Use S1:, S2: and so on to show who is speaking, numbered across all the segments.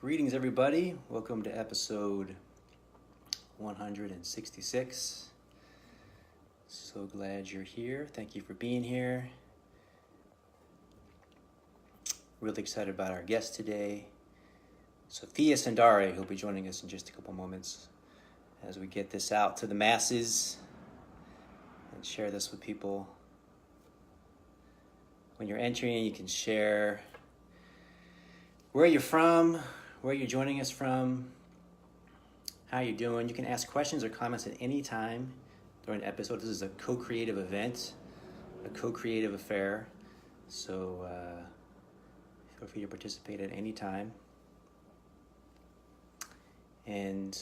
S1: Greetings, everybody. Welcome to episode 166. So glad you're here. Thank you for being here. Really excited about our guest today, Sofia Sundari, who'll be joining us in just a couple moments as we get this out to the masses and share this with people. When you're entering, you can share where you're from, where you're joining us from, how you're doing. You can ask questions or comments at any time during the episode. This is a co-creative event, a co-creative affair. So feel free to participate at any time. And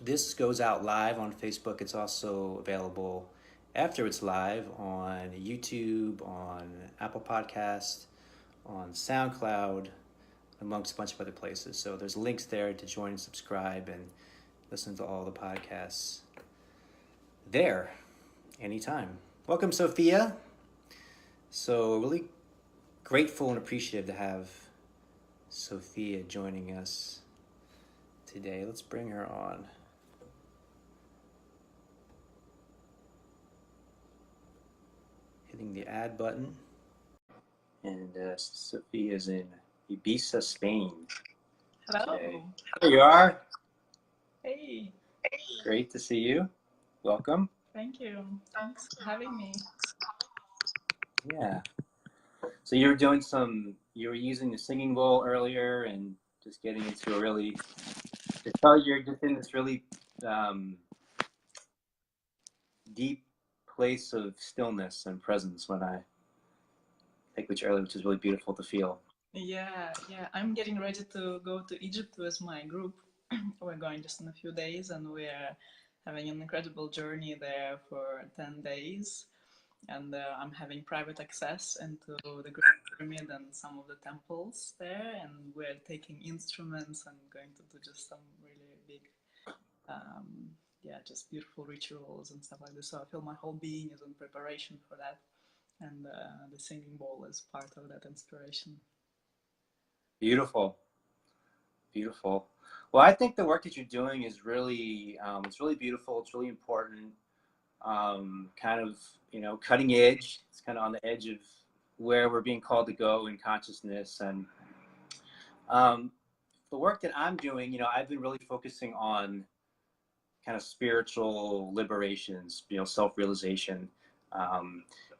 S1: this goes out live on Facebook. It's also available after it's live on YouTube, on Apple Podcasts, on SoundCloud, amongst a bunch of other places. So there's links there to join and subscribe and listen to all the podcasts there anytime. Welcome, Sofia. So really grateful and appreciative to have Sofia joining us today. Let's bring her on. Hitting the add button. And Sofia is in Ibiza, Spain.
S2: Hello.
S1: Okay. There you are.
S2: Hey.
S1: Great to see you. Welcome.
S2: Thank you. Thanks for having me.
S1: Yeah. So you were using the singing bowl earlier and just getting into you're just in this really deep place of stillness and presence when I take which earlier, which is really beautiful to feel.
S2: Yeah. I'm getting ready to go to Egypt with my group. We're going just in a few days, and we're having an incredible journey there for 10 days. And I'm having private access into the Great Pyramid and some of the temples there. And we're taking instruments and going to do just some really big, just beautiful rituals and stuff like this. So I feel my whole being is in preparation for that. And the singing bowl is part of that inspiration.
S1: Beautiful. Well, I think the work that you're doing is really, it's really beautiful. It's really important. Kind of, cutting edge. It's kind of on the edge of where we're being called to go in consciousness. And the work that I'm doing, I've been really focusing on kind of spiritual liberations, self-realization,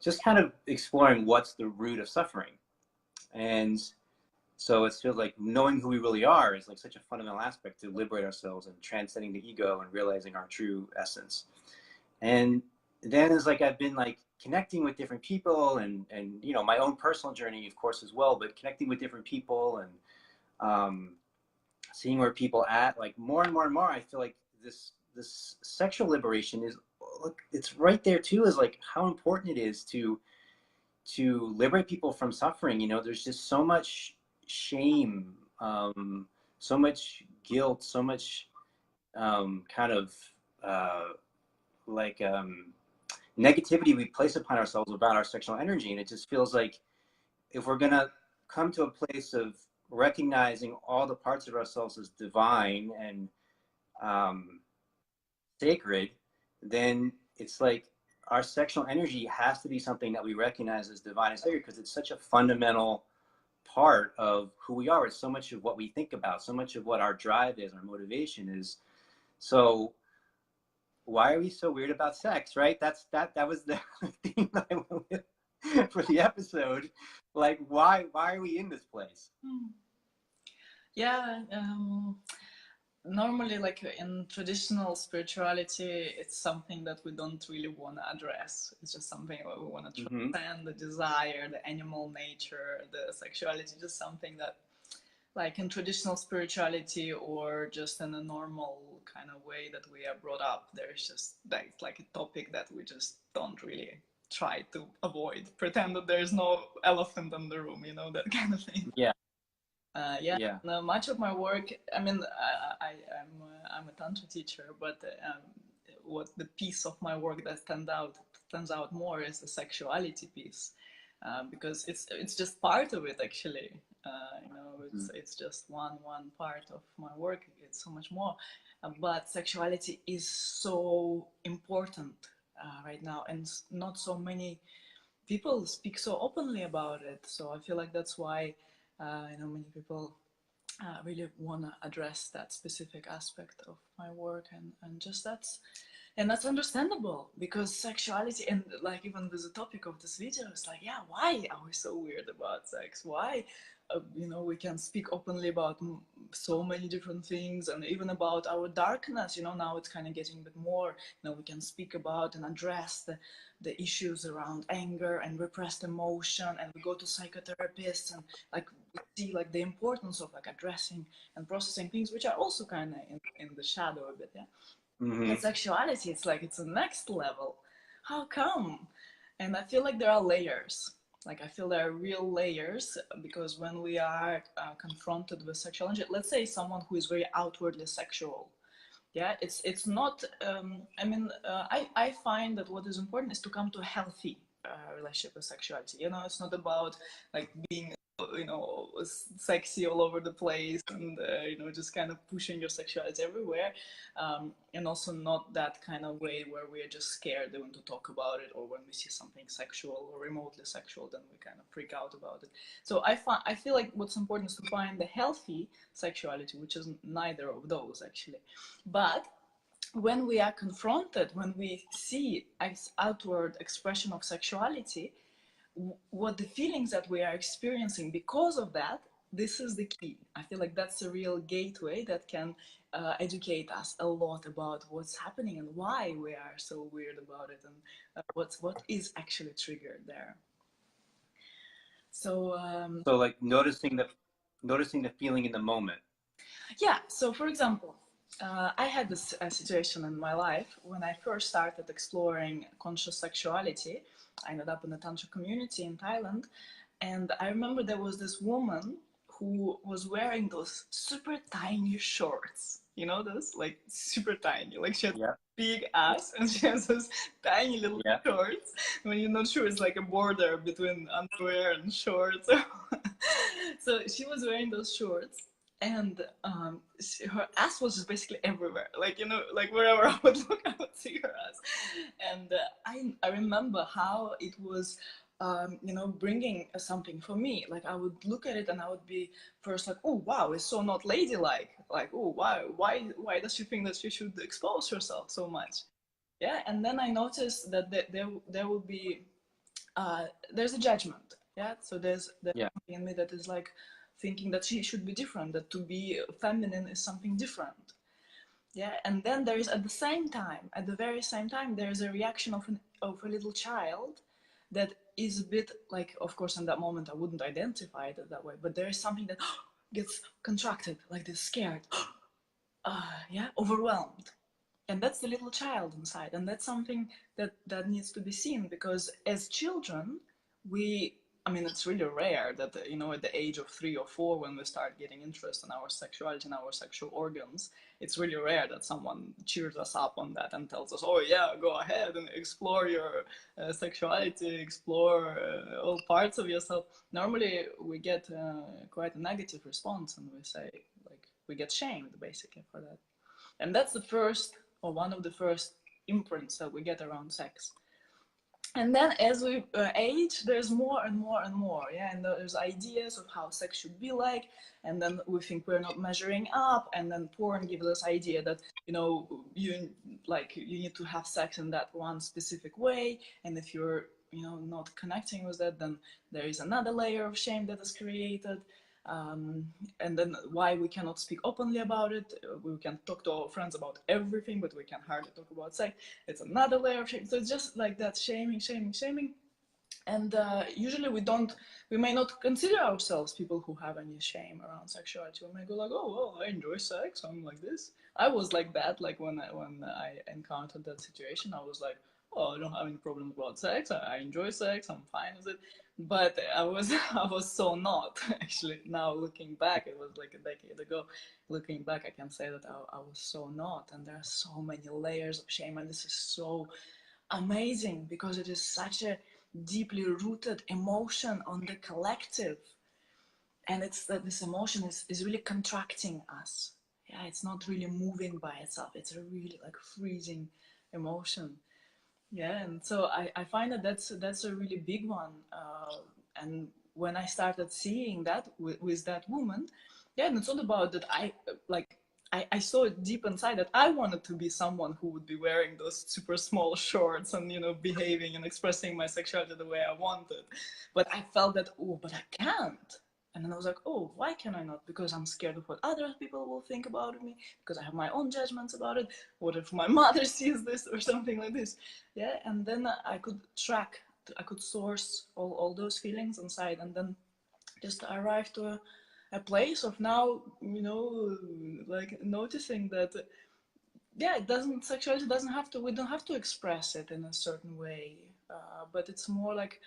S1: just kind of exploring what's the root of suffering. And so it feels like knowing who we really are is like such a fundamental aspect to liberate ourselves and transcending the ego and realizing our true essence. And then it's like I've been like connecting with different people and my own personal journey, of course, as well, but connecting with different people and seeing where people at, like more and more and more, I feel like this sexual liberation is, look, it's right there too, is like how important it is to liberate people from suffering. There's just so much shame, so much guilt, so much kind of negativity we place upon ourselves about our sexual energy. And it just feels like if we're gonna come to a place of recognizing all the parts of ourselves as divine and sacred, then it's like our sexual energy has to be something that we recognize as divine and sacred, because it's such a fundamental part of who we are. It's so much of what we think about, so much of what our drive is, our motivation is. So why are we so weird about sex, right? That was the theme that I went with for the episode. Like, why are we in this place?
S2: Yeah. Normally, like in traditional spirituality, it's something that we don't really want to address. It's just something that we want to transcend, the desire, the animal nature, the sexuality, just something that, like in traditional spirituality or just in a normal kind of way that we are brought up, there's just like a topic that we just don't really try to avoid, pretend that there's no elephant in the room, that kind of thing.
S1: Yeah.
S2: No, much of my work, I mean, I'm a Tantra teacher, but what the piece of my work that stands out more is the sexuality piece, because it's just part of it, actually. You know, it's just one part of my work. It's so much more. But sexuality is so important right now, and not so many people speak so openly about it. So I feel like that's why you know, many people really want to address that specific aspect of my work, and just that's understandable, because sexuality, and like even with the topic of this video, it's like, yeah, why are we so weird about sex? Why you know, we can speak openly about so many different things, and even about our darkness, you know, now it's kind of getting a bit more, you know, we can speak about and address the issues around anger and repressed emotion, and we go to psychotherapists, and like we see like the importance of like addressing and processing things which are also kind of in the shadow a bit, yeah. But sexuality, it's like it's the next level. How come? And I feel like there are layers. Like I feel there are real layers, because when we are confronted with sexuality, let's say someone who is very outwardly sexual, yeah, it's not. I mean, I find that what is important is to come to a healthy relationship with sexuality. You know, it's not about like being, you know, sexy all over the place, and you know, just kind of pushing your sexuality everywhere, and also not that kind of way where we are just scared even to talk about it, or when we see something sexual or remotely sexual, then we kind of freak out about it. So I feel like what's important is to find the healthy sexuality, which is neither of those actually. But when we are confronted, when we see outward expression of sexuality, what the feelings that we are experiencing because of that, this is the key. I feel like that's a real gateway that can educate us a lot about what's happening and why we are so weird about it, and what is actually triggered there. So
S1: so like noticing the feeling in the moment.
S2: yeah, so for example, I had this situation in my life when I first started exploring conscious sexuality. I ended up in the Tantra community in Thailand, and I remember there was this woman who was wearing those super tiny shorts. You know those? Like super tiny. Like she had big ass, and she has those tiny little shorts. When you're not sure, it's like a border between underwear and shorts. So she was wearing those shorts, and her ass was just basically everywhere. Like, you know, like wherever I would look, I would see her ass. And I remember how it was, you know, bringing something for me. Like I would look at it and I would be first like, oh wow, it's so not ladylike. Like, oh, why does she think that she should expose herself so much? Yeah, and then I noticed that there will be there's a judgment. Yeah, so there's something in me that is like thinking that she should be different, that to be feminine is something different. Yeah, and then there is at the very same time, there is a reaction of a little child that is a bit like, of course, in that moment I wouldn't identify it that way, but there is something that gets contracted, like this, scared, yeah, overwhelmed. And that's the little child inside, and that's something that needs to be seen, because as children, I mean, it's really rare that, you know, at the age of 3 or 4, when we start getting interest in our sexuality and our sexual organs, it's really rare that someone cheers us up on that and tells us, oh yeah, go ahead and explore your sexuality, explore all parts of yourself. Normally we get quite a negative response, and we say, like, we get shamed basically for that. And that's the first, or one of the first imprints that we get around sex. And then as we age, there's more and more and more, yeah, and there's ideas of how sex should be like, and then we think we're not measuring up, and then porn gives us idea that, you know, you need to have sex in that one specific way, and if you're, you know, not connecting with that, then there is another layer of shame that is created. And then why we cannot speak openly about it. We can talk to our friends about everything, but we can hardly talk about sex. It's another layer of shame. So it's just like that, shaming. And usually we may not consider ourselves people who have any shame around sexuality. We may go like, oh, well, I enjoy sex, I'm like this. I was like that, like when I encountered that situation, I was like, oh, I don't have any problems about sex, I enjoy sex, I'm fine with it. But I was so not, actually. Now looking back, it was like a decade ago. Looking back, I can say that I was so not, and there are so many layers of shame, and this is so amazing, because it is such a deeply rooted emotion on the collective. and it's that this emotion is really contracting us. Yeah, it's not really moving by itself. It's a really like freezing emotion. Yeah, and so I find that that's a really big one. And when I started seeing that with that woman, yeah, and it's not about that I saw it deep inside that I wanted to be someone who would be wearing those super small shorts and, you know, behaving and expressing my sexuality the way I wanted. But I felt that, oh, but I can't. And then I was like, oh, why can I not? Because I'm scared of what other people will think about me, because I have my own judgments about it. What if my mother sees this or something like this? Yeah, and then I could track, I could source all those feelings inside, and then just arrive to a place of now, you know, like noticing that, yeah, it doesn't, sexuality doesn't have to, we don't have to express it in a certain way, but it's more like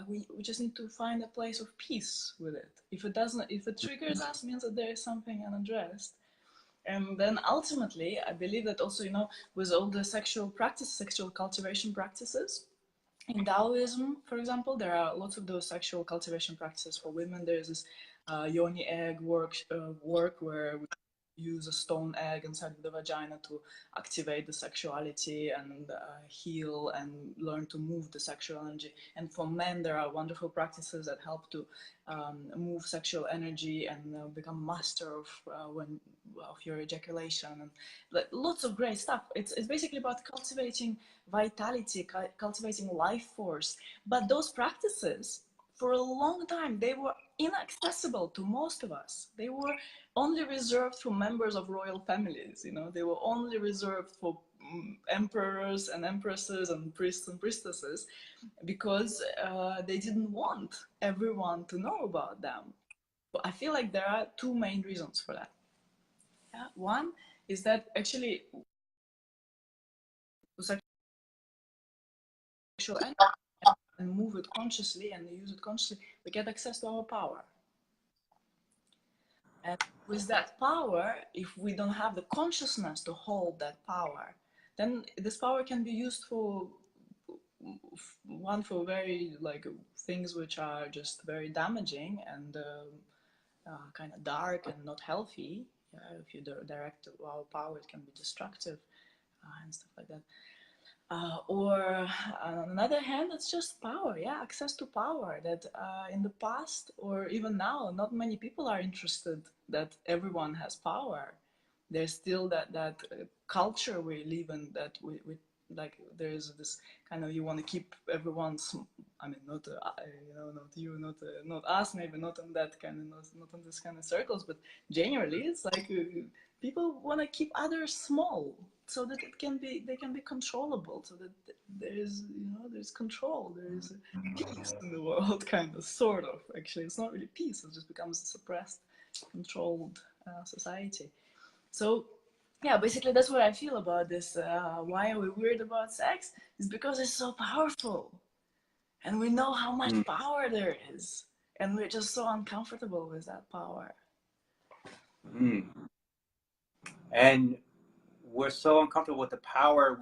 S2: we just need to find a place of peace with it. If it doesn't, if it triggers us, means that there is something unaddressed. And then ultimately, I believe that also, you know, with all the sexual practice, sexual cultivation practices, in Taoism, for example, there are lots of those sexual cultivation practices for women. There's this yoni egg work where we use a stone egg inside of the vagina to activate the sexuality and heal and learn to move the sexual energy. And for men, there are wonderful practices that help to move sexual energy and become master of your ejaculation, and like, lots of great stuff. It's basically about cultivating vitality, cultivating life force. But those practices, for a long time, they were inaccessible to most of us. They were only reserved for members of royal families. You know, they were only reserved for emperors and empresses and priests and priestesses, because they didn't want everyone to know about them. But I feel like there are two main reasons for that. Yeah? One is that actually sexual energy and move it consciously and use it consciously, we get access to our power. And with that power, if we don't have the consciousness to hold that power, then this power can be used for for very like things which are just very damaging and kind of dark and not healthy. If you direct our power, it can be destructive and stuff like that. Or on another hand, it's just power, yeah, access to power that in the past or even now, not many people are interested that everyone has power. There's still that culture we live in, that we like, there's this kind of, you want to keep everyone's, I mean, not you know, not you, not us, maybe not in that kind of, not in this kind of circles, but generally it's like people want to keep others small so that they can be controllable, so that there is, you know, there's control, there is peace in the world, kind of, sort of. Actually, it's not really peace, it just becomes a suppressed, controlled society. So yeah, basically that's what I feel about this. Why are we weird about sex? It's because it's so powerful, and we know how much power there is, and we're just so uncomfortable with that power.
S1: And we're so uncomfortable with the power,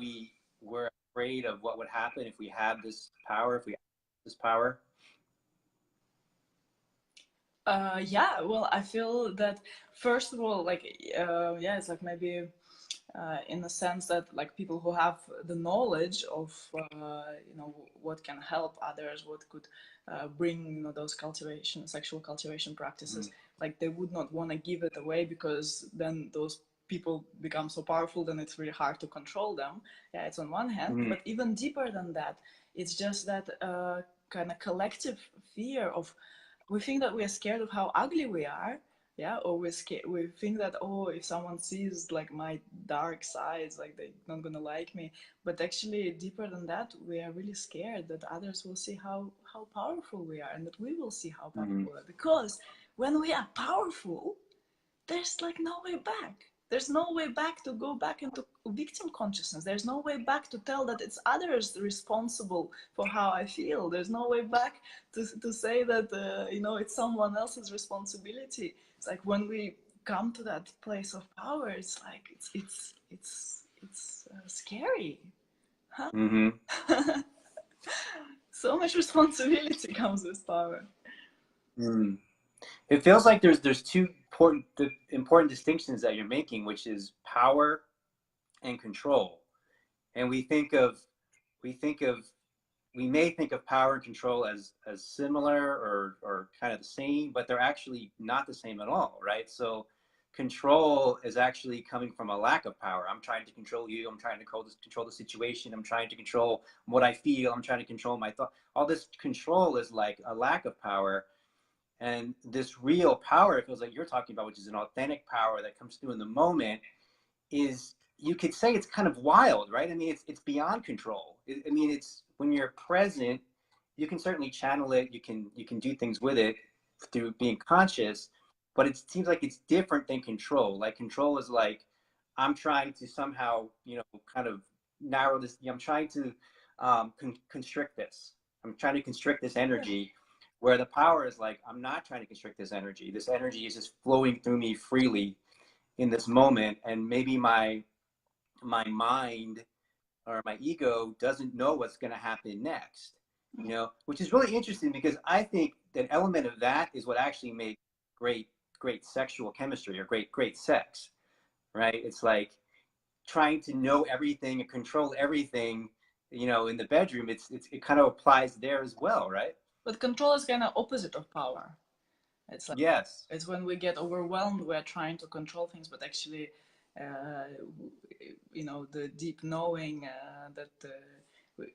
S1: we're afraid of what would happen if we have this power, if we have this power.
S2: Yeah, well, I feel that first of all, like, yeah, it's like maybe in the sense that like people who have the knowledge of you know, what can help others, what could bring, you know, those sexual cultivation practices, like they would not want to give it away, because then those people become so powerful, then it's really hard to control them. Yeah, it's on one hand, but even deeper than that, it's just that kind of collective fear of, we think that we are scared of how ugly we are. Yeah, or we think that, oh, if someone sees like my dark sides, like they're not gonna like me. But actually, deeper than that, we are really scared that others will see how powerful we are, and that we will see how powerful we are. Because when we are powerful, there's like no way back. There's no way back to go back into victim consciousness. There's no way back to tell that it's others responsible for how I feel. There's no way back to say that, you know, it's someone else's responsibility. It's like when we come to that place of power, it's like, it's scary. Huh? So much responsibility comes with power.
S1: It feels like there's two important distinctions that you're making, which is power and control. And we think of we may think of power and control as similar or kind of the same, but they're actually not the same at all, right? So control is actually coming from a lack of power. I'm trying to control you. I'm trying to control the situation. I'm trying to control what I feel. I'm trying to control my thought. All this control is like a lack of power. And this real power, it feels like you're talking about, which is an authentic power that comes through in the moment, is, you could say it's kind of wild, right? I mean, it's beyond control. I mean, it's when you're present, you can certainly channel it. You can do things with it through being conscious, but it seems like it's different than control. Like control is like, I'm trying to somehow, kind of narrow this. I'm trying to constrict this. I'm trying to constrict this energy. Where the power is like, I'm not trying to constrict this energy. This energy is just flowing through me freely in this moment, and maybe my mind or my ego doesn't know what's going to happen next, which is really interesting, because I think that element of that is what actually makes great sexual chemistry, or great sex, right? It's like trying to know everything and control everything, in the bedroom. It kind of applies there as well, right?
S2: But control is kind of opposite of power. It's like,
S1: yes,
S2: it's when we get overwhelmed, we're trying to control things, but actually, uh, the deep knowing that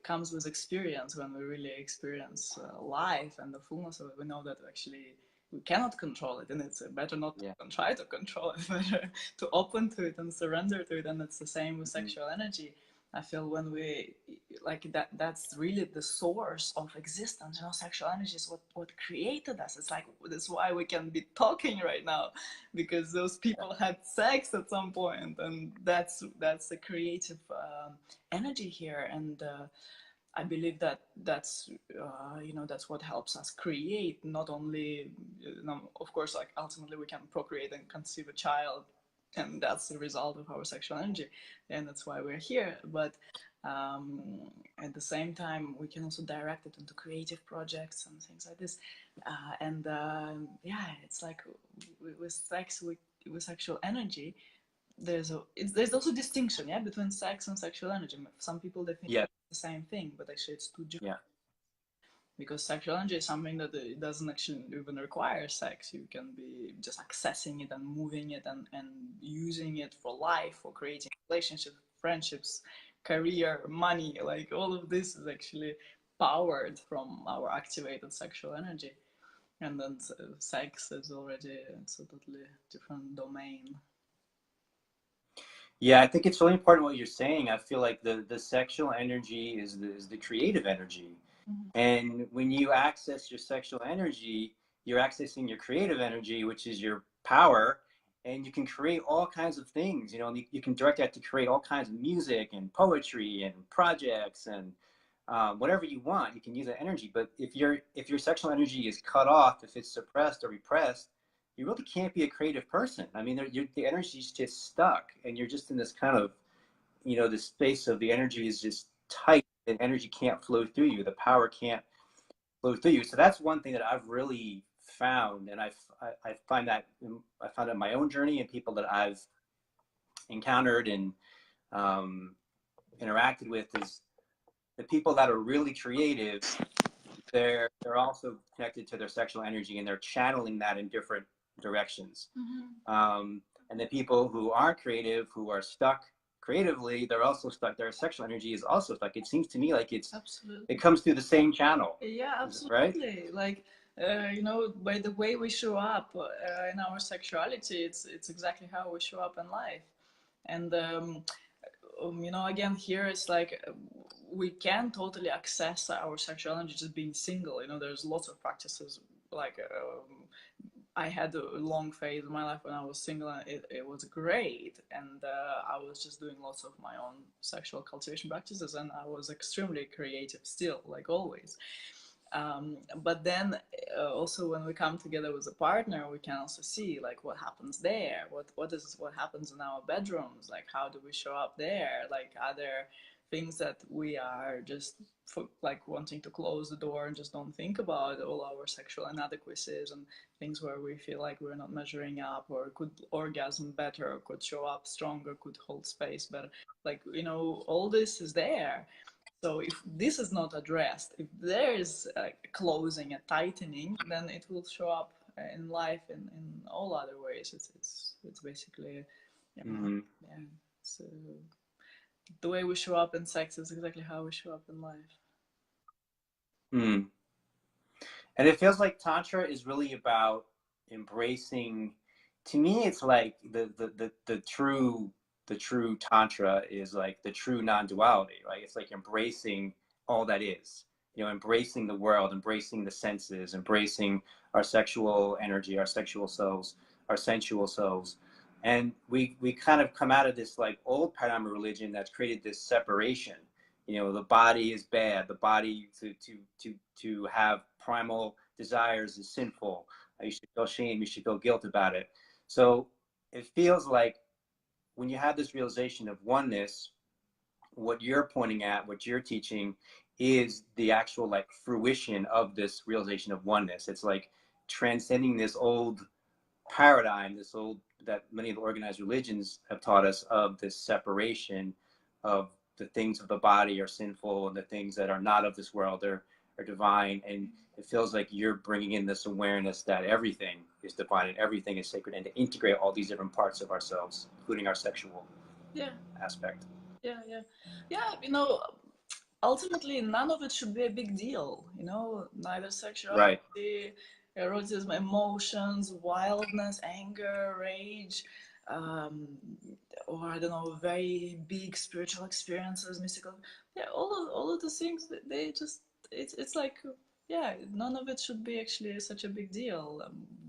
S2: comes with experience, when we really experience life and the fullness of it, we know that actually we cannot control it, and it's better not to try to control it, better to open to it and surrender to it. And it's the same with sexual energy. I feel when we like that's really the source of existence. Sexual energy is what created us. It's like, that's why we can be talking right now, because those people had sex at some point, and that's the creative energy here. And I believe that's that's what helps us create. Not only, of course, like ultimately we can procreate and conceive a child, and that's the result of our sexual energy, and that's why we're here. But at the same time, we can also direct it into creative projects and things like this. It's like with sex, with sexual energy, there's also distinction, between sex and sexual energy. Some people, they think it's the same thing, but actually it's two different. Because sexual energy is something that it doesn't actually even require sex. You can be just accessing it and moving it and using it for life, for creating relationships, friendships, career, money. Like all of this is actually powered from our activated sexual energy. And then sex is already, it's a totally different domain.
S1: Yeah, I think it's really important what you're saying. I feel like the sexual energy is the creative energy. And when you access your sexual energy, you're accessing your creative energy, which is your power, and you can create all kinds of things. You can direct that to create all kinds of music and poetry and projects and whatever you want. You can use that energy. But if your sexual energy is cut off, if it's suppressed or repressed, you really can't be a creative person. I mean, the energy is just stuck, and you're just in this kind of, this space of the energy is just tight. The energy can't flow through you. The power can't flow through you. So that's one thing that I've really found, and I find that I found in my own journey, and people that I've encountered and interacted with, is the people that are really creative. They're also connected to their sexual energy, and they're channeling that in different directions. And the people who aren't creative, who are stuck creatively, they're also stuck. Their sexual energy is also stuck. It seems to me like it comes through the same channel.
S2: Yeah, absolutely. Right? Like, by the way we show up in our sexuality, it's exactly how we show up in life. And again, here it's like we can totally access our sexual energy just being single. There's lots of practices. Like I had a long phase in my life when I was single, and it was great. And I was just doing lots of my own sexual cultivation practices, and I was extremely creative still, like always. But then also when we come together with a partner, we can also see like what happens there, what happens in our bedrooms, like how do we show up there, like are there things that we are just like wanting to close the door and just don't think about, all our sexual inadequacies and things where we feel like we're not measuring up, or could orgasm better, or could show up stronger, could hold space better. Like, you know, all this is there. So if this is not addressed, if there is a closing, a tightening, then it will show up in life in all other ways. It's basically, yeah, yeah. So the way we show up in sex is exactly how we show up in life.
S1: Mm. And it feels like Tantra is really about embracing. To me, it's like the true Tantra is like the true non-duality, right? It's like embracing all that is, you know, embracing the world, embracing the senses, embracing our sexual energy, our sexual selves, our sensual selves. And we kind of come out of this like old paradigm of religion that's created this separation. You know, the body is bad, the body to have primal desires is sinful. You should feel shame, you should feel guilt about it. So it feels like when you have this realization of oneness, what you're pointing at, what you're teaching, is the actual like fruition of this realization of oneness. It's like transcending this old paradigm, this old, that many of the organized religions have taught us, of this separation of the things of the body are sinful and the things that are not of this world are divine. And it feels like you're bringing in this awareness that everything is divine and everything is sacred, and to integrate all these different parts of ourselves, including our sexual aspect.
S2: Yeah, you know, ultimately none of it should be a big deal, you know, neither sexuality,
S1: Right.
S2: erotism, emotions, wildness, anger, rage, um, or I don't know, very big spiritual experiences, mystical, yeah, all of those things, they just, it's like, yeah, none of it should be actually such a big deal.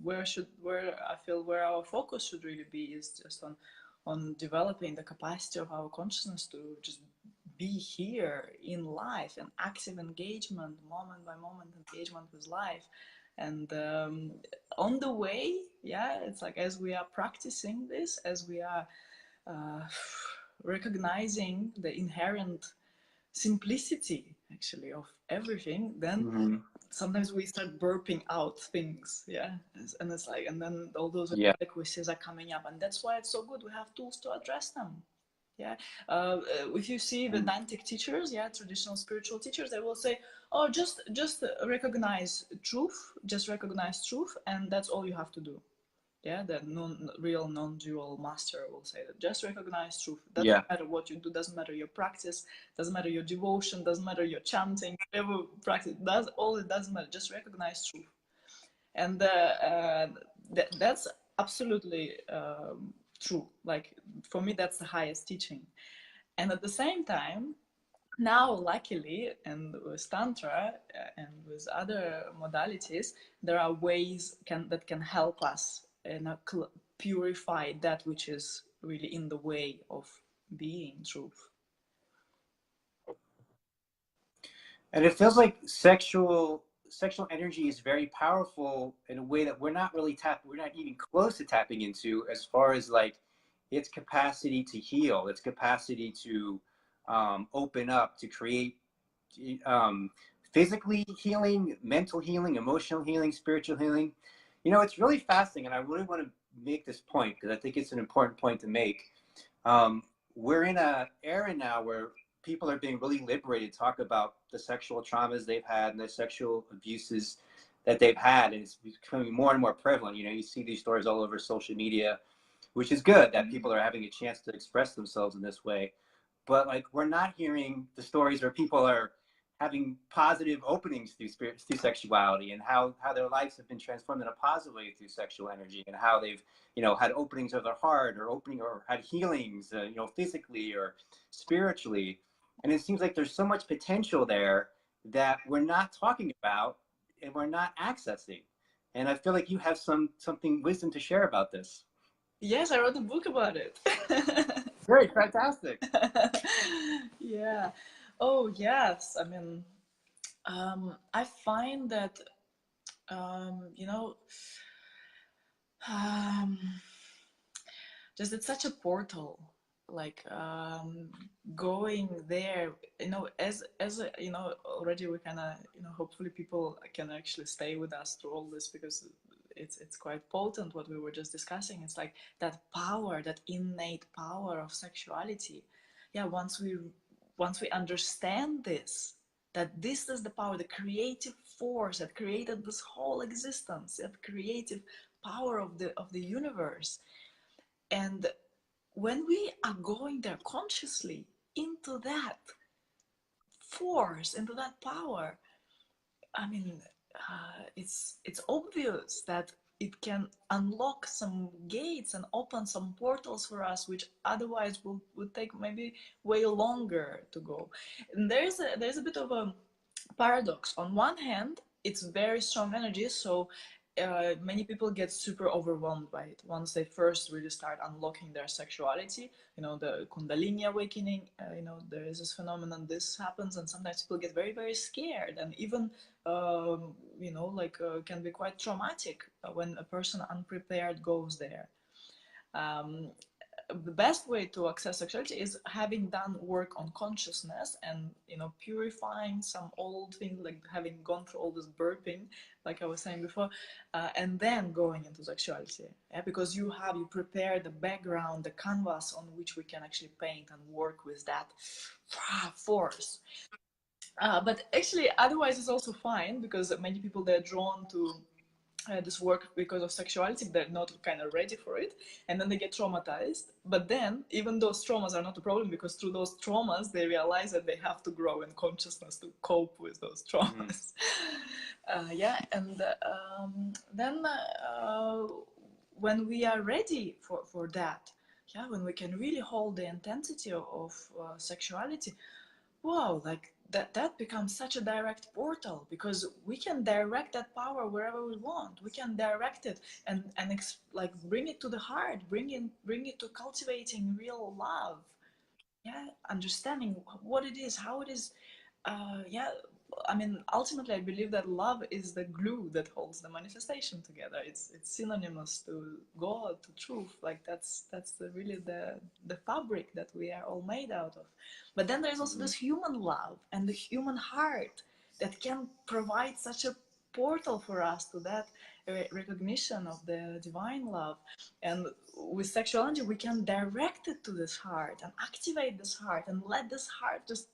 S2: Where I feel where our focus should really be is just on developing the capacity of our consciousness to just be here in life, and active engagement, moment by moment engagement with life. And on the way, yeah, it's like as we are practicing this, as we are uh, recognizing the inherent simplicity actually of everything, then sometimes we start burping out things, yeah, and it's like, and then all those inadequacies are coming up, and that's why it's so good we have tools to address them. Yeah, if you see the Vedantic teachers, yeah, traditional spiritual teachers, they will say, "Oh, just recognize truth, just recognize truth, and that's all you have to do." Yeah, the real non-dual master will say that just recognize truth. Doesn't matter what you do, doesn't matter your practice, doesn't matter your devotion, doesn't matter your chanting, whatever practice. It doesn't matter. Just recognize truth, and that's absolutely true. Like for me, that's the highest teaching. And at the same time, now luckily, and with Tantra and with other modalities, there are ways that can help us purify that which is really in the way of being truth.
S1: And it feels like sexual energy is very powerful in a way that we're not even close to tapping into, as far as like its capacity to heal, its capacity to open up, to create physically healing, mental healing, emotional healing, spiritual healing. You know, it's really fascinating, and I really want to make this point because I think it's an important point to make. We're in an era now where people are being really liberated to talk about the sexual traumas they've had and the sexual abuses that they've had, and it's becoming more and more prevalent. You know, you see these stories all over social media, which is good that people are having a chance to express themselves in this way. But like, we're not hearing the stories where people are having positive openings through sexuality, and how their lives have been transformed in a positive way through sexual energy, and how they've, you know, had openings of their heart, or had healings, you know, physically or spiritually. And it seems like there's so much potential there that we're not talking about and we're not accessing. And I feel like you have something wisdom to share about this.
S2: Yes, I wrote a book about it.
S1: Great, fantastic.
S2: Yeah. Oh, yes. I mean, I find that, you know, just it's such a portal. like going there, you know, as you know, already we kind of, you know, hopefully people can actually stay with us through all this, because it's quite potent what we were just discussing. It's like that power, that innate power of sexuality. Yeah, once we understand this, that this is the power, the creative force that created this whole existence, that creative power of the universe. And when we are going there consciously into that force, into that power, I mean, it's obvious that it can unlock some gates and open some portals for us, which otherwise would take maybe way longer to go. And there's a bit of a paradox. On one hand, it's very strong energy, so many people get super overwhelmed by it once they first really start unlocking their sexuality. You know, the Kundalini awakening, you know, there is this phenomenon, this happens, and sometimes people get very, very scared, and even, you know, like can be quite traumatic when a person unprepared goes there. Um, the best way to access sexuality is having done work on consciousness and, you know, purifying some old things, like having gone through all this burping, like I was saying before, and then going into sexuality. Yeah? Because you prepare the background, the canvas on which we can actually paint and work with that force. But actually, otherwise, it's also fine, because many people, they're drawn to this work because of sexuality. They're not kind of ready for it, and then they get traumatized. But then even those traumas are not a problem, because through those traumas they realize that they have to grow in consciousness to cope with those traumas. Yeah, and then when we are ready for that, yeah, when we can really hold the intensity of sexuality, wow, like that becomes such a direct portal, because we can direct that power wherever we want. We can direct it and like bring it to the heart, bring it to cultivating real love. Yeah, understanding what it is, how it is. Yeah, I mean, ultimately, I believe that love is the glue that holds the manifestation together. It's synonymous to God, to truth. Like that's really the fabric that we are all made out of. But then there's also this human love and the human heart that can provide such a portal for us to that recognition of the divine love. And with sexuality, we can direct it to this heart and activate this heart and let this heart just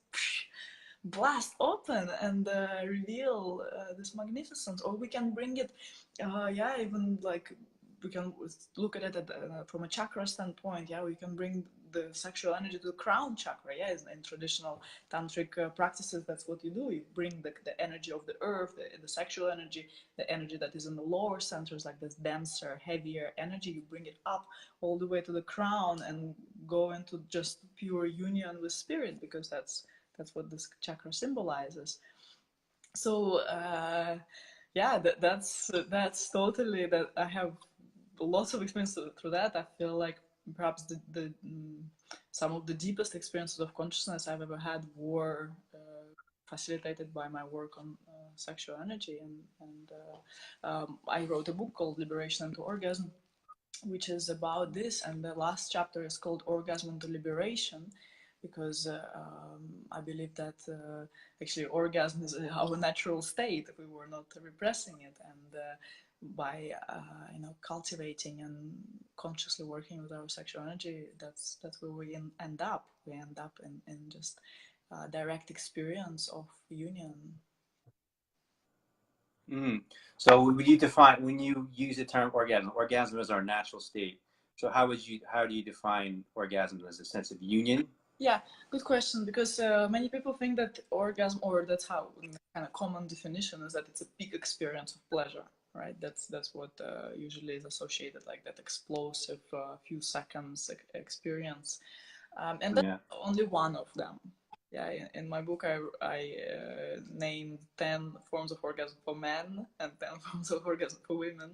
S2: blast open and reveal this magnificence. Or we can bring it, yeah, even like we can look at it from a chakra standpoint. Yeah, we can bring the sexual energy to the crown chakra. Yeah, in traditional tantric practices, that's what you do. You bring the energy of the earth, the sexual energy, the energy that is in the lower centers, like this denser, heavier energy. You bring it up all the way to the crown and go into just pure union with spirit, because that's what this chakra symbolizes. So yeah, that's totally, that I have lots of experience through that. I feel like perhaps the some of the deepest experiences of consciousness I've ever had were facilitated by my work on sexual energy. And I wrote a book called Liberation into Orgasm, which is about this, and the last chapter is called Orgasm into Liberation, because I believe that actually orgasm is our natural state if we were not repressing it. And by you know, cultivating and consciously working with our sexual energy, that's where we end up. We end up in just direct experience of union.
S1: So when you use the term orgasm is our natural state. So how do you define orgasm? As a sense of union?
S2: Yeah, good question, because many people think that orgasm, or that's how the kind of common definition is, that it's a peak experience of pleasure, right? That's what usually is associated, like that explosive few seconds experience, and that's only one of them. Yeah, in my book, I named 10 forms of orgasm for men and 10 forms of orgasm for women,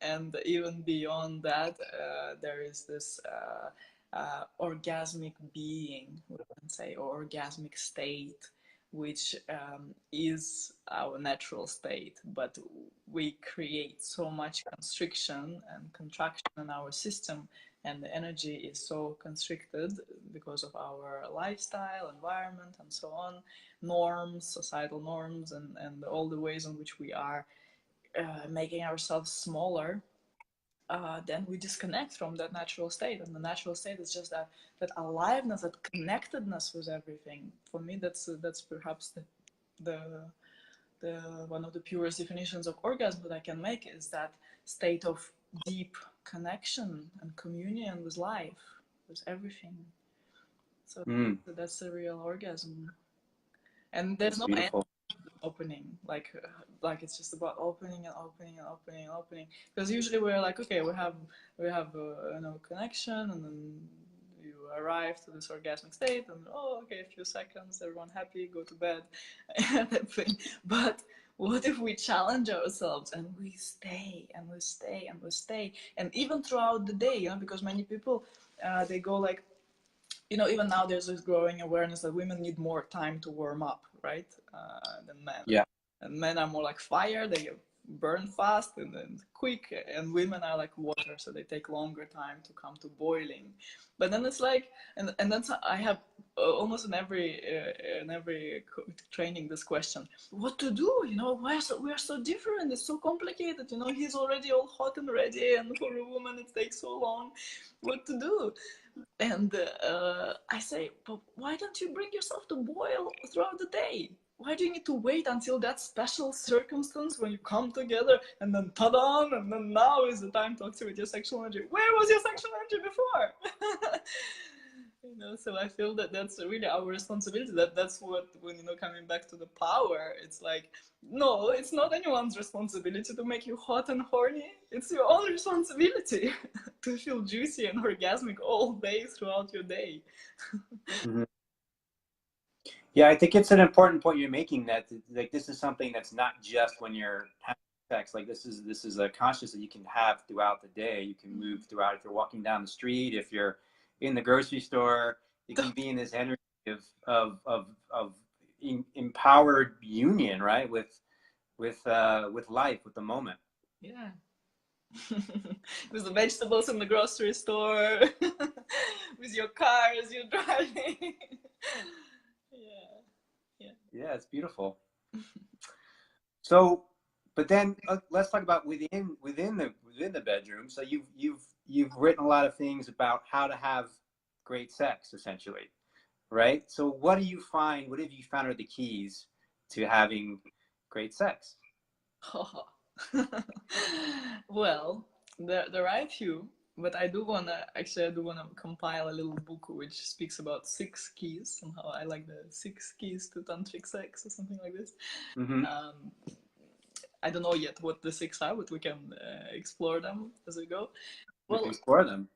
S2: and even beyond that, there is this orgasmic being, we can say, or orgasmic state, which is our natural state, but we create so much constriction and contraction in our system, and the energy is so constricted because of our lifestyle, environment, and so on, norms, societal norms, and all the ways in which we are making ourselves smaller. Then we disconnect from that natural state, and the natural state is just that aliveness, that connectedness with everything. For me, that's perhaps the one of the purest definitions of orgasm that I can make, is that state of deep connection and communion with life, with everything. So that's the real orgasm, and there's no end opening, like it's just about opening and opening and opening and opening, because usually we're like, okay, we have connection, and then you arrive to this orgasmic state, and okay, a few seconds, everyone happy, go to bed, that thing. But what if we challenge ourselves and we stay and we stay and we stay, and even throughout the day, because many people they go like, even now there's this growing awareness that women need more time to warm up, right? Than men.
S1: Yeah.
S2: And men are more like fire, they burn fast and then quick, and women are like water, so they take longer time to come to boiling. But then it's like, and then I have almost in every training this question: what to do? Why we are so different? It's so complicated. He's already all hot and ready, and for a woman it takes so long. What to do? And I say, but why don't you bring yourself to boil throughout the day? Why do you need to wait until that special circumstance when you come together and then ta-da, and then now is the time to activate your sexual energy? Where was your sexual energy before? So I feel that that's really our responsibility. That's what, when coming back to the power, it's like, no, it's not anyone's responsibility to make you hot and horny. It's your own responsibility to feel juicy and orgasmic all day throughout your day.
S1: Yeah, I think it's an important point you're making, that like this is something that's not just when you're having sex. Like this is a conscious that you can have throughout the day. You can move throughout. If you're walking down the street, if you're in the grocery store, you can be in this energy of empowered union, right, with life, with the moment.
S2: Yeah. With the vegetables in the grocery store, with your car as you're driving.
S1: Yeah, it's beautiful. So, but then let's talk about within the bedroom. So you've written a lot of things about how to have great sex, essentially, right? So what have you found are the keys to having great sex?
S2: Well, there are a few, but I do wanna compile a little book which speaks about 6 keys. Somehow I like the 6 keys to tantric sex or something like this. I don't know yet what the 6 are, but we can explore them as we go.
S1: Well, explore them.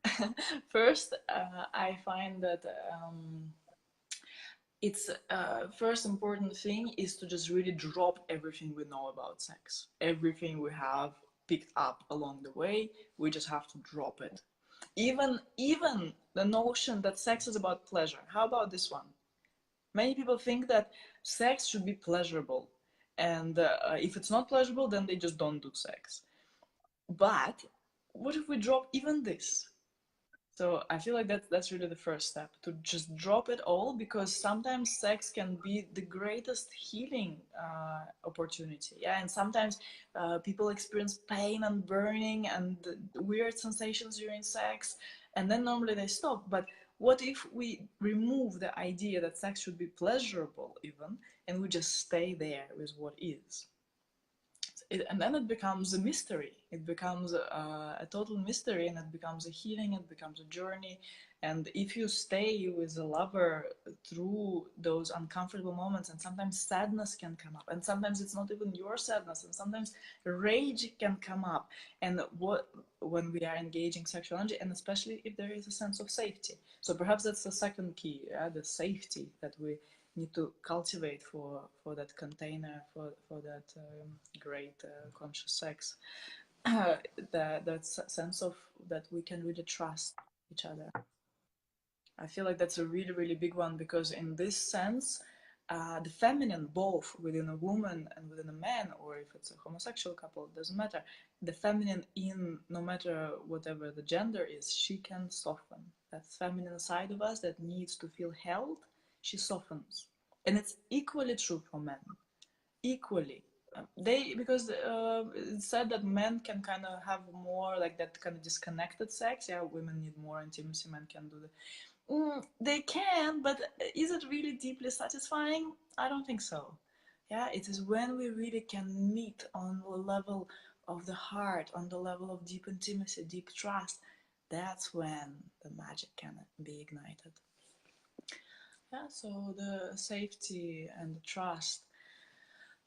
S2: First, I find that it's first important thing is to just really drop everything we know about sex. Everything we have picked up along the way, we just have to drop it. Even the notion that sex is about pleasure. How about this one? Many people think that sex should be pleasurable, and if it's not pleasurable, then they just don't do sex. But what if we drop even this? So I feel like that's really the first step, to just drop it all, because sometimes sex can be the greatest healing opportunity. Yeah, and sometimes people experience pain and burning and weird sensations during sex, and then normally they stop. But what if we remove the idea that sex should be pleasurable even, and we just stay there with what is? And then it becomes a mystery. It becomes a total mystery, and it becomes a healing, it becomes a journey. And if you stay with a lover through those uncomfortable moments, and sometimes sadness can come up, and sometimes it's not even your sadness, and sometimes rage can come up, and when we are engaging sexual energy, and especially if there is a sense of safety. So perhaps that's the second key, the safety that we need to cultivate for that container, for that great conscious sex. That sense of that we can really trust each other. I feel like that's a really, really big one, because in this sense, the feminine, both within a woman and within a man, or if it's a homosexual couple, it doesn't matter. The feminine, in no matter whatever the gender is, she can soften. That feminine side of us that needs to feel held, she softens. And it's equally true for men. Equally. Because it's said that men can kind of have more like that kind of disconnected sex. Yeah, women need more intimacy, men can do that. They can, but is it really deeply satisfying? I don't think so. Yeah, it is when we really can meet on the level of the heart, on the level of deep intimacy, deep trust. That's when the magic can be ignited. Yeah, so the safety and the trust.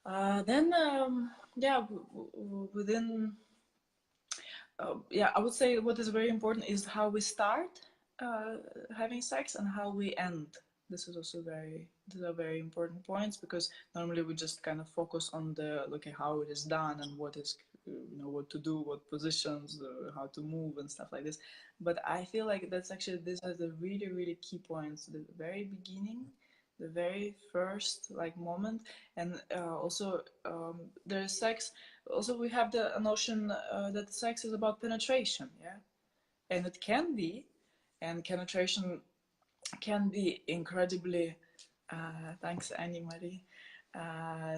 S2: Then, yeah, within, yeah, I would say what is very important is how we start having sex and how we end. This is also these are very important points, because normally we just kind of focus on the, okay, how it is done and what is, what to do, what positions, how to move and stuff like this. But I feel like that's actually, these are the really, really key points, the very beginning, the very first like moment. And also there's sex. Also, we have the notion that sex is about penetration, yeah, and it can be, and penetration can be incredibly. Thanks, Annie Marie.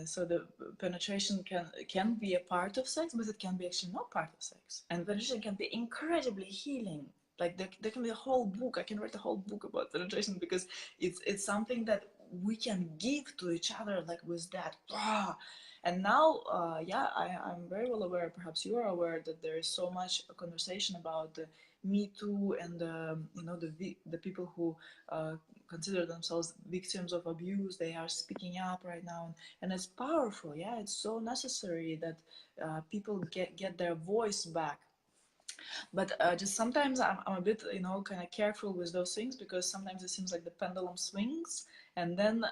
S2: So the penetration can be a part of sex, but it can be actually not part of sex. And penetration can be incredibly healing. Like there can be a whole book. I can write a whole book about penetration, because it's something that we can give to each other, like with that. And now, yeah, I'm very well aware, perhaps you are aware, that there is so much conversation about the Me Too and the people who consider themselves victims of abuse. They are speaking up right now, and it's powerful. Yeah, it's so necessary that people get their voice back. But just sometimes I'm a bit, kind of careful with those things, because sometimes it seems like the pendulum swings, and then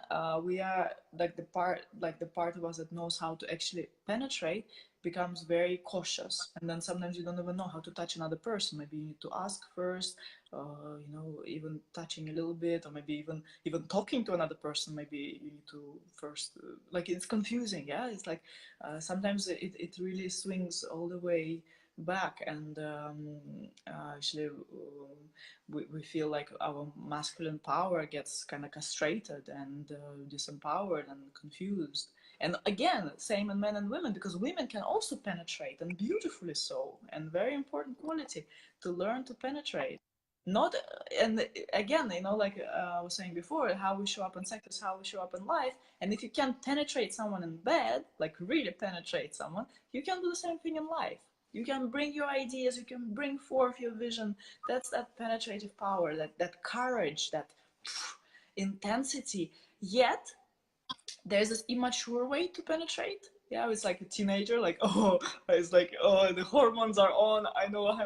S2: we are like the part of us that knows how to actually penetrate becomes very cautious, and then sometimes you don't even know how to touch another person. Maybe you need to ask first, even touching a little bit, or maybe even talking to another person. Maybe you need to first, like, it's confusing. Yeah, it's like sometimes it really swings all the way back, and actually we feel like our masculine power gets kind of castrated and disempowered and confused. And again, same in men and women, because women can also penetrate, and beautifully so, and very important quality to learn to penetrate. Not And again, like I was saying before, how we show up in sex is how we show up in life. And if you can't penetrate someone in bed, like really penetrate someone, you can do the same thing in life. You can bring your ideas, you can bring forth your vision. That's that penetrative power, that courage, that intensity. Yet there's this immature way to penetrate. Yeah, it's like a teenager, like, it's like, the hormones are on. I know I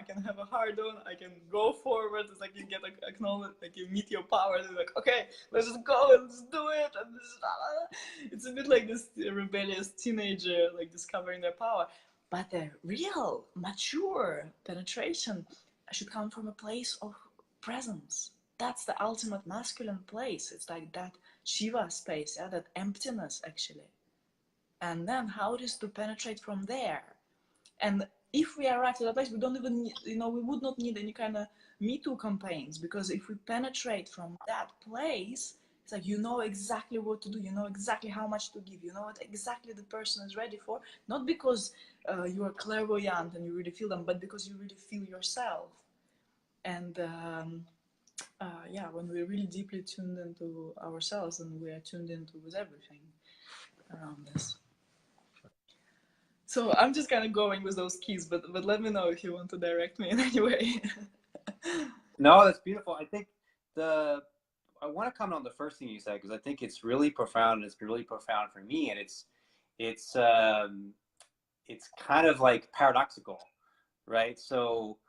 S2: can have a hard on. I can go forward. It's like you get acknowledged, like you meet your power. And like, okay, let's just go and just do it. And it's a bit like this rebellious teenager, like discovering their power. But the real, mature penetration should come from a place of presence. That's the ultimate masculine place. It's like that Shiva space, yeah, that emptiness, actually. And then how it is to penetrate from there. And if we arrive to that place, we don't even need, we would not need any kind of Me Too campaigns, because if we penetrate from that place, it's like you know exactly what to do, you know exactly how much to give, you know what exactly the person is ready for, not because you are clairvoyant and you really feel them, but because you really feel yourself. And yeah, when we're really deeply tuned into ourselves, and we are tuned into with everything around us. So I'm just kind of going with those keys, but let me know if you want to direct me in any way.
S1: No, that's beautiful. I think I want to comment on the first thing you said, because I think it's really profound. It's really profound for me, and it's kind of like paradoxical, right? So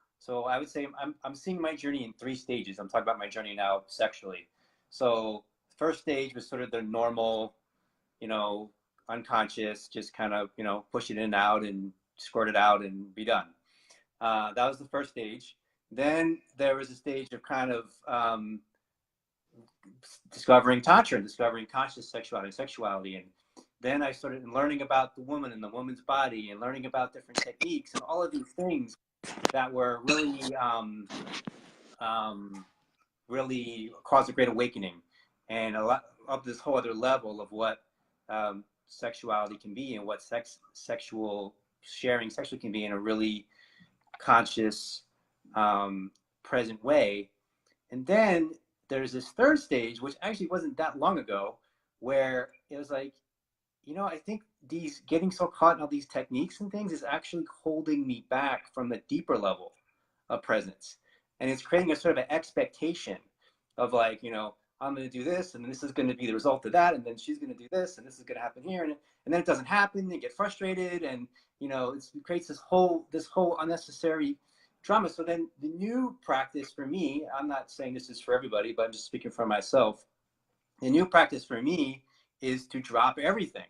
S1: I would say I'm seeing my journey in 3 stages. I'm talking about my journey now sexually. So the first stage was sort of the normal, unconscious, just kind of, push it in and out and squirt it out and be done. That was the first stage. Then there was a stage of kind of discovering Tantra and discovering conscious sexuality. And then I started learning about the woman and the woman's body and learning about different techniques and all of these things that were really, really caused a great awakening and a lot of this whole other level of what sexuality can be and what sexual sharing sexually can be in a really conscious, present way. And then there's this third stage, which actually wasn't that long ago, where it was like, you know, I think these getting so caught in all these techniques and things is actually holding me back from a deeper level of presence. And it's creating a sort of an expectation of like, you know, I'm going to do this, and this is going to be the result of that, and then she's going to do this, and this is going to happen here, and then it doesn't happen, and you get frustrated, and you know, it creates this whole unnecessary drama. So then the new practice for me, I'm not saying this is for everybody, but I'm just speaking for myself. The new practice for me is to drop everything,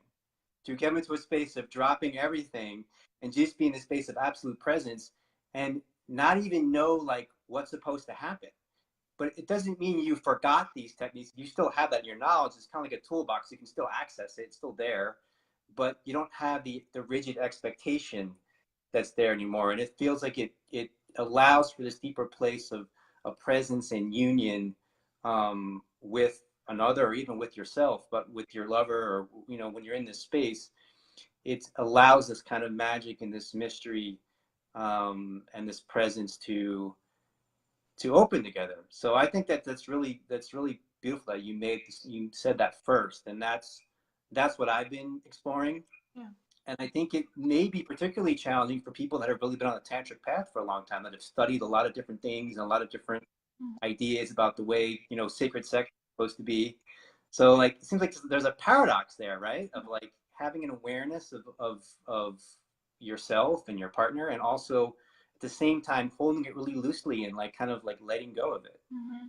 S1: to get into a space of dropping everything and just be in a space of absolute presence and not even know like what's supposed to happen. But it doesn't mean you forgot these techniques. You still have that in your knowledge. It's kind of like a toolbox. You can still access it. It's still there, but you don't have the rigid expectation that's there anymore. And it feels like it allows for this deeper place of presence and union with another, or even with yourself, but with your lover, or, you know, when you're in this space, it allows this kind of magic and this mystery and this presence to open together. So I think that's really beautiful that you said that first, and that's what I've been exploring.
S2: Yeah.
S1: And I think it may be particularly challenging for people that have really been on the tantric path for a long time, that have studied a lot of different things and a lot of different ideas about the way, you know, sacred sex is supposed to be. So like, it seems like there's a paradox there, right? Of like having an awareness of yourself and your partner, and also at the same time holding it really loosely and like kind of like letting go of it.
S2: Mm-hmm.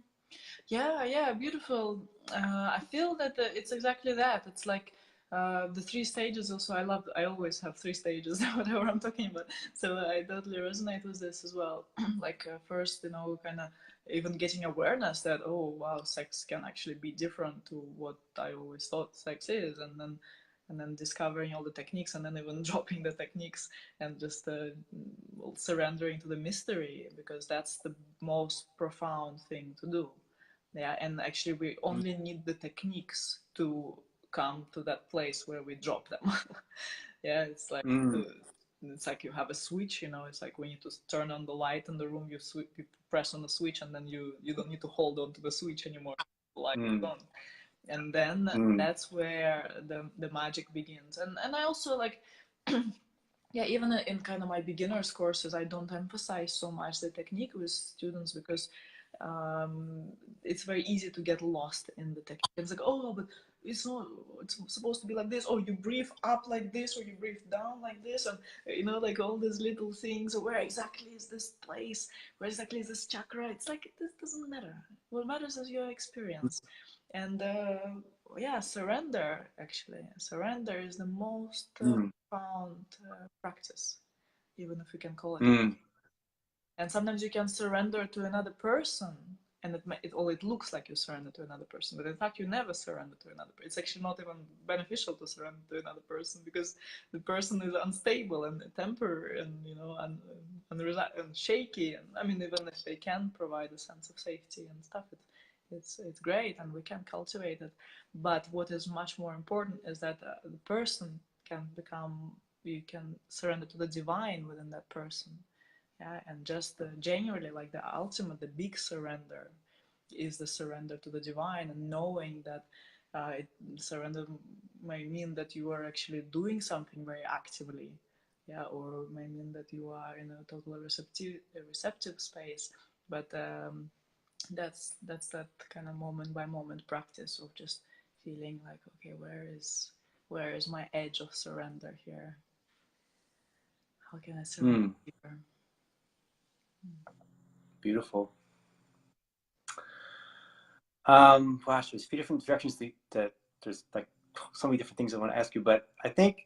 S2: Yeah, beautiful. I feel that it's exactly that. It's like the three stages also. I always have three stages, whatever I'm talking about. So I totally resonate with this as well. Like first, you know, kind of even getting awareness that, oh wow, sex can actually be different to what I always thought sex is, and then discovering all the techniques, and then even dropping the techniques and just surrendering to the mystery, because that's the most profound thing to do. Yeah, and actually we only need the techniques to come to that place where we drop them. Yeah, it's like it's like you have a switch, you know. It's like when you to turn on the light in the room, you press on the switch, and then you don't need to hold on to the switch anymore. The light is on. And then that's where the magic begins. And I also like yeah, even in kind of my beginners courses, I don't emphasize so much the technique with students, because it's very easy to get lost in the technique. It's like, oh, but it's not, it's supposed to be like this, or you breathe up like this, or you breathe down like this, and you know, like all these little things. Where exactly is this place? Where exactly is this chakra? It's like, this doesn't matter. What matters is your experience. And yeah, surrender, actually. Surrender is the most profound practice, even if we can call it. And sometimes you can surrender to another person, and it looks like you surrender to another person, but in fact you never surrender to another person. It's actually not even beneficial to surrender to another person, because the person is unstable and temporary, and you know, and shaky. And I mean, even if they can provide a sense of safety and stuff, it's great, and we can cultivate it. But what is much more important is that the person can become, you can surrender to the divine within that person. Yeah, and just genuinely, like the ultimate, the big surrender is the surrender to the divine, and knowing that surrender may mean that you are actually doing something very actively, yeah, or may mean that you are in a totally receptive space. But that's that kind of moment by moment practice of just feeling like, okay, where is my edge of surrender here? How can I surrender here?
S1: Beautiful. Gosh, there's a few different directions that there's like so many different things I want to ask you, but I think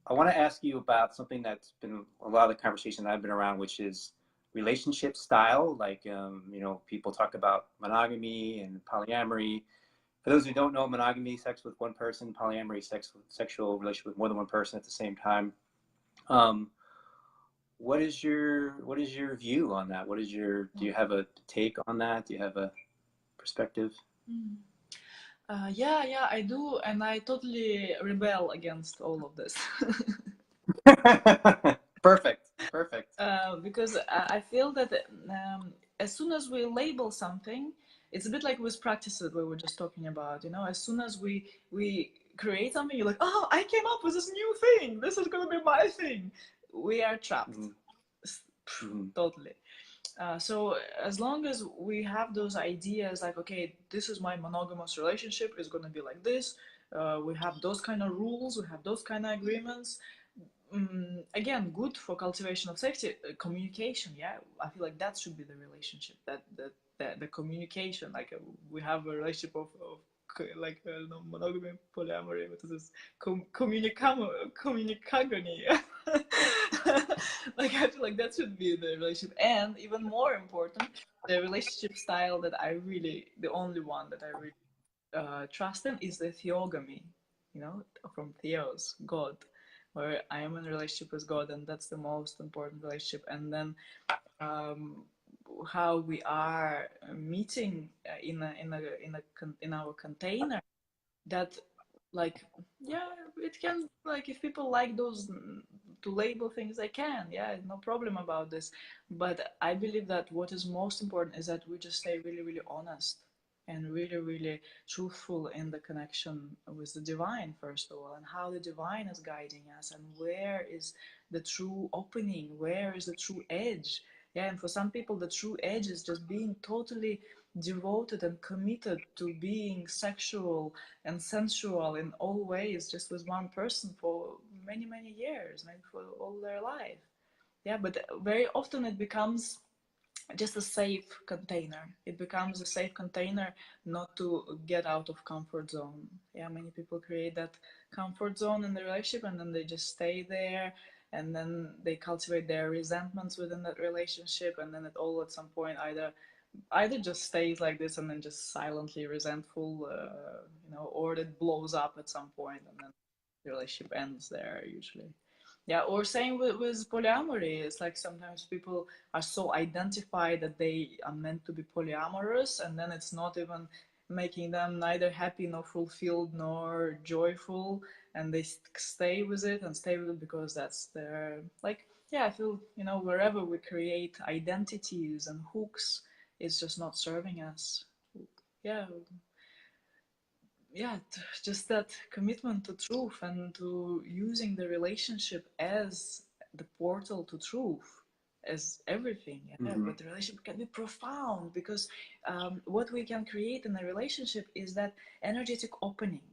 S1: I want to ask you about something that's been a lot of the conversation I've been around, which is relationship style. Like, you know, people talk about monogamy and polyamory. For those who don't know, monogamy, sex with one person; polyamory, sexual relationship with more than one person at the same time. What is your view on that? Do you have a take on that? Do you have a perspective?
S2: Yeah, I do, and I totally rebel against all of this.
S1: Perfect.
S2: Because I feel that as soon as we label something, it's a bit like with practices we were just talking about. You know, as soon as we create something, you're like, oh, I came up with this new thing. This is gonna be my thing. We are trapped. Totally. So as long as we have those ideas, like, okay, this is my monogamous relationship, it's gonna be like this. We have those kind of rules. We have those kind of agreements. Again, good for cultivation of safety. Communication, yeah, I feel like that should be the relationship, that the communication, like we have a relationship of like no, monogamy, polyamory, what is this, communicagony. Like I feel like that should be the relationship. And even more important, the relationship style that I really, the only one that I really trust in is the theogamy, you know, from theos, God, where I am in a relationship with God, and that's the most important relationship. And then how we are meeting in our container, that, like, yeah, it can, like, if people like those to label things, they can, yeah, no problem about this. But I believe that what is most important is that we just stay really, really honest and really, really truthful in the connection with the divine, first of all, and how the divine is guiding us, and where is the true opening, where is the true edge. Yeah, and for some people the true edge is just being totally devoted and committed to being sexual and sensual in all ways, just with one person for many, many years, maybe for all their life. Yeah, but very often it becomes just a safe container. It becomes a safe container not to get out of comfort zone. Yeah, many people create that comfort zone in the relationship, and then they just stay there, and then they cultivate their resentments within that relationship, and then it all at some point either just stays like this and then just silently resentful, you know, or it blows up at some point and then the relationship ends there usually. Yeah, or same with polyamory. It's like sometimes people are so identified that they are meant to be polyamorous, and then it's not even making them neither happy nor fulfilled nor joyful, and they stay with it and stay with it because that's their, like, yeah, I feel, you know, wherever we create identities and hooks, it's just not serving us. Yeah, yeah, just that commitment to truth and to using the relationship as the portal to truth, as everything. Yeah, but the relationship can be profound because what we can create in a relationship is that energetic opening,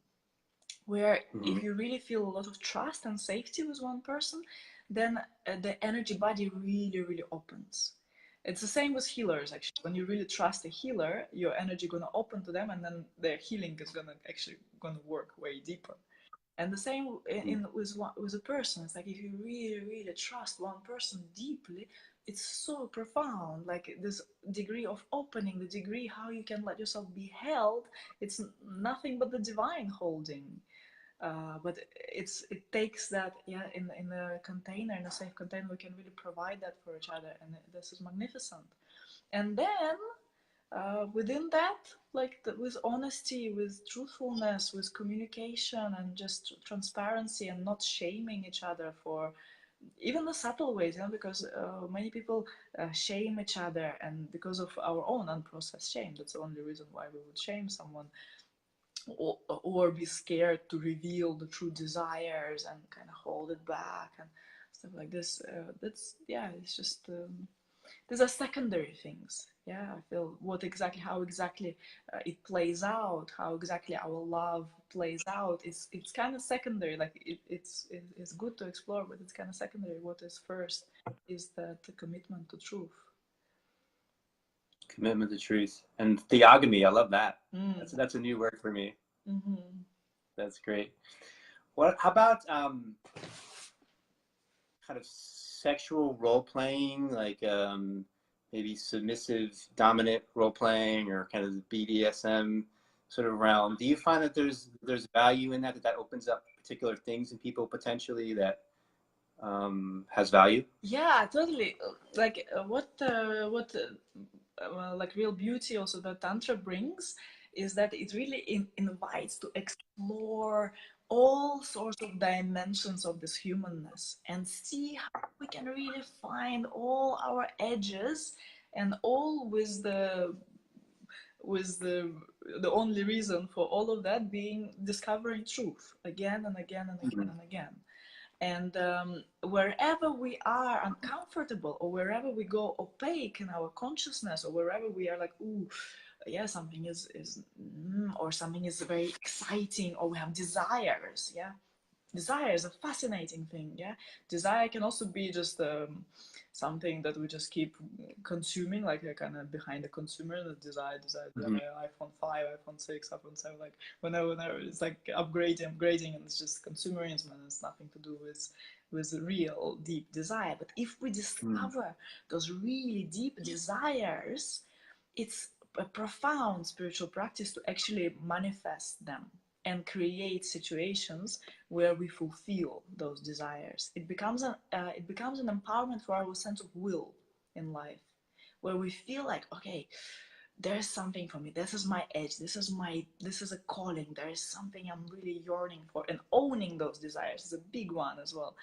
S2: where if you really feel a lot of trust and safety with one person, then the energy body really, really opens. It's the same with healers, actually. When you really trust a healer, your energy gonna open to them, and then their healing is gonna work way deeper. And the same with a person. It's like if you really, really trust one person deeply, it's so profound. Like this degree of opening, the degree how you can let yourself be held. It's nothing but the divine holding. But it takes that, yeah, in a container, in a safe container, we can really provide that for each other, and this is magnificent. And then within that, like with honesty, with truthfulness, with communication, and just transparency, and not shaming each other for even the subtle ways, you know, because many people shame each other, and because of our own unprocessed shame, that's the only reason why we would shame someone, or be scared to reveal the true desires and kind of hold it back and stuff like this. That's, yeah, it's just these are secondary things. Yeah, I feel how exactly it plays out, how exactly our love plays out. It's kind of secondary. Like it's good to explore, but it's kind of secondary. What is first is the commitment to truth.
S1: Commitment to truth and theogamy. I love that. That's a new word for me. That's great. How about kind of sexual role playing, like maybe submissive dominant role playing, or kind of the BDSM sort of realm, do you find that there's value in that, that opens up particular things in people potentially that has value?
S2: Yeah, totally. Like like real beauty also that Tantra brings is that it really invites to explore all sorts of dimensions of this humanness and see how we can really find all our edges, and all with the only reason for all of that being discovering truth again and again and again and again. And wherever we are uncomfortable, or wherever we go opaque in our consciousness, or wherever we are like, ooh, yeah, something is or something is very exciting, or we have desires, yeah. Desire is a fascinating thing, yeah. Desire can also be just something that we just keep consuming, like kind of behind the consumer, the desire, iPhone 5, iPhone 6, iPhone 7, like whenever it's like upgrading, and it's just consumerism, and it's nothing to do with real deep desire. But if we discover those really deep desires, it's a profound spiritual practice to actually manifest them and create situations where we fulfill those desires. It becomes an empowerment for our sense of will in life, where we feel like, okay, there's something for me. This is my edge. This is a calling. There is something I'm really yearning for, and owning those desires is a big one as well.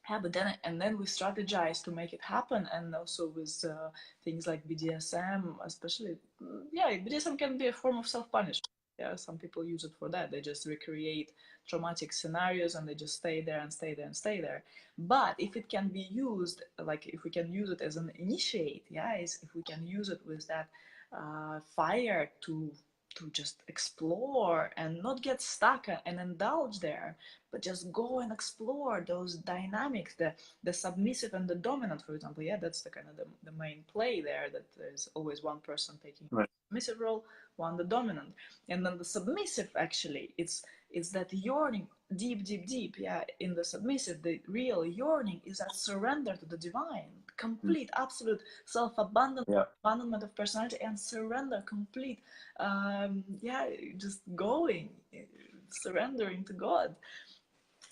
S2: Yeah, but then we strategize to make it happen, and also with things like BDSM, especially. Yeah, BDSM can be a form of self-punishment. Yeah, some people use it for that. They just recreate traumatic scenarios, and they just stay there and stay there and stay there. But if it can be used, like if we can use it as an initiate, yeah, if we can use it with that fire to just explore and not get stuck and indulge there, but just go and explore those dynamics, the submissive and the dominant, for example. Yeah, that's the kind of the main play there, that there's always one person taking the submissive role, one the dominant. And then the submissive, actually, it's that yearning deep, yeah. In the submissive, the real yearning is that surrender to the divine, complete absolute abandonment of personality, and surrender, complete just going, surrendering to God.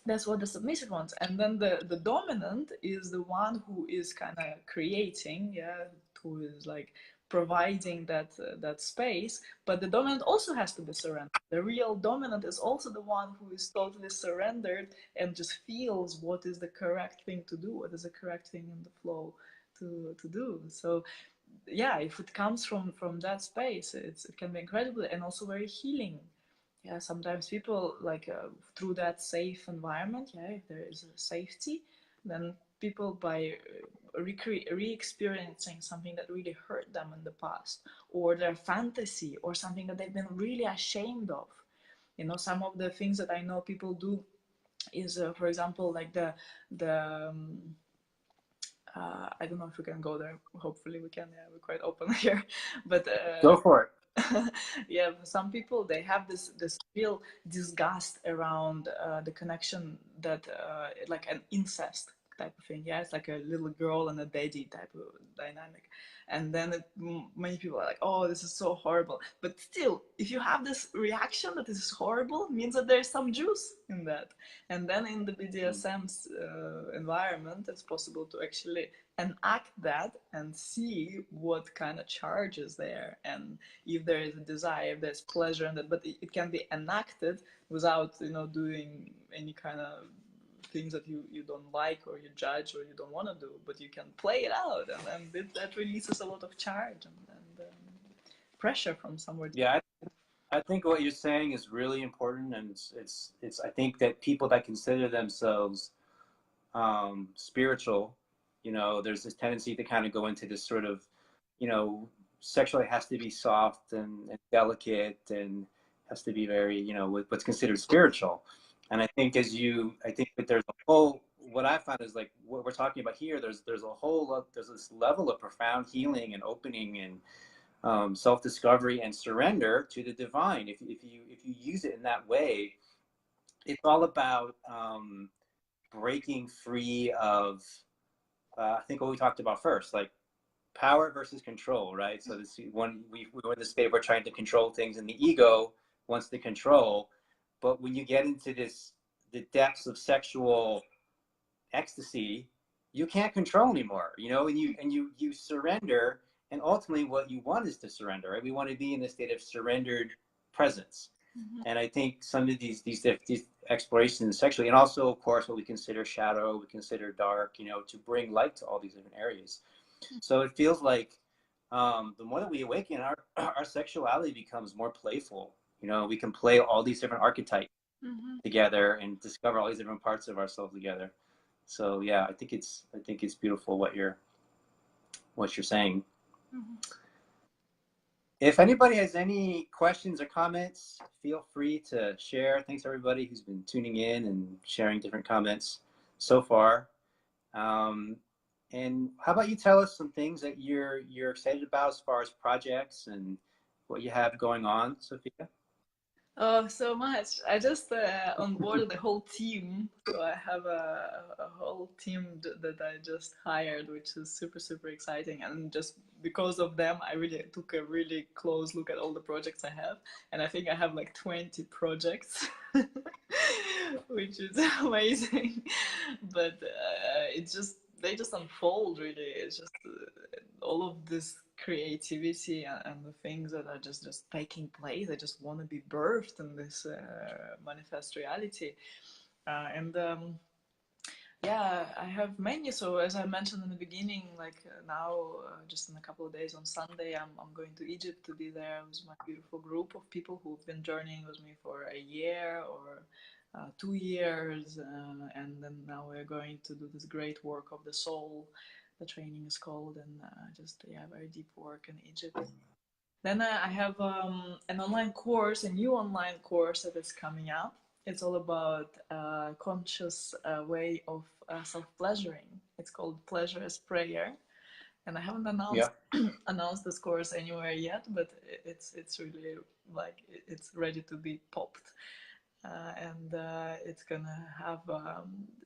S2: That's what the submissive wants. And then the dominant is the one who is kind of creating, yeah, who is like providing that space. But the dominant also has to be surrendered. The real dominant is also the one who is totally surrendered and just feels what is the correct thing to do, what is the correct thing in the flow to do. So yeah, if it comes from that space, it can be incredible and also very healing. Yeah, sometimes people like through that safe environment, yeah, if there is a safety, then people by re-experiencing something that really hurt them in the past, or their fantasy, or something that they've been really ashamed of. You know, some of the things that I know people do is, for example, like the I don't know if we can go there. Hopefully we can. Yeah, we're quite open here. But
S1: go for it.
S2: Yeah, for some people, they have this real disgust around the connection that like an incest type of thing. Yeah, it's like a little girl and a daddy type of dynamic. And then many people are like, oh, this is so horrible. But still, if you have this reaction that this is horrible, it means that there's some juice in that. And then in the BDSM's environment, it's possible to actually enact that and see what kind of charge is there, and if there is a desire, if there's pleasure in that. But it can be enacted without, you know, doing any kind of things that you don't like, or you judge, or you don't want to do, but you can play it out, and that releases a lot of charge and pressure from somewhere.
S1: Yeah, I think what you're saying is really important, and it's I think that people that consider themselves spiritual, you know, there's this tendency to kind of go into this sort of, you know, sexually has to be soft and delicate, and has to be very, you know, what's considered spiritual. And I think I think that there's a whole, what I found is like what we're talking about here, there's this level of profound healing and opening and self-discovery and surrender to the divine. If you use it in that way, it's all about breaking free of I think what we talked about first, like power versus control, right? So this one, we're in the state we're trying to control things, and the ego wants to control. But when you get into the depths of sexual ecstasy, you can't control anymore, you know, and you surrender, and ultimately what you want is to surrender, right? We want to be in a state of surrendered presence. And I think some of these explorations sexually, and also of course what we consider shadow, we consider dark, you know, to bring light to all these different areas. So it feels like the more that we awaken, our sexuality becomes more playful. You know, we can play all these different archetypes together and discover all these different parts of ourselves together. So yeah, I think it's beautiful what you're saying. If anybody has any questions or comments, feel free to share. Thanks everybody who's been tuning in and sharing different comments so far. And how about you tell us some things that you're excited about as far as projects and what you have going on, Sophia?
S2: Oh, so much. I just onboarded the whole team. So I have a whole team that I just hired, which is super, super exciting. And just because of them, I really took a really close look at all the projects I have. And I think I have like 20 projects, which is amazing. But it's just, they just unfold really. It's just all of this creativity and the things that are just taking place. I just want to be birthed in this manifest reality. And yeah, I have many. So as I mentioned in the beginning, like now, just in a couple of days on Sunday, I'm going to Egypt to be there with my beautiful group of people who've been journeying with me for a year or 2 years, and then now we're going to do this great work of the soul. The training is called, and just yeah, very deep work in Egypt. Then I have an online course, a new online course that is coming up. It's all about a conscious way of self-pleasuring. It's called Pleasure as Prayer, and I haven't announced announced this course anywhere yet, but it's really like it's ready to be popped. And it's gonna have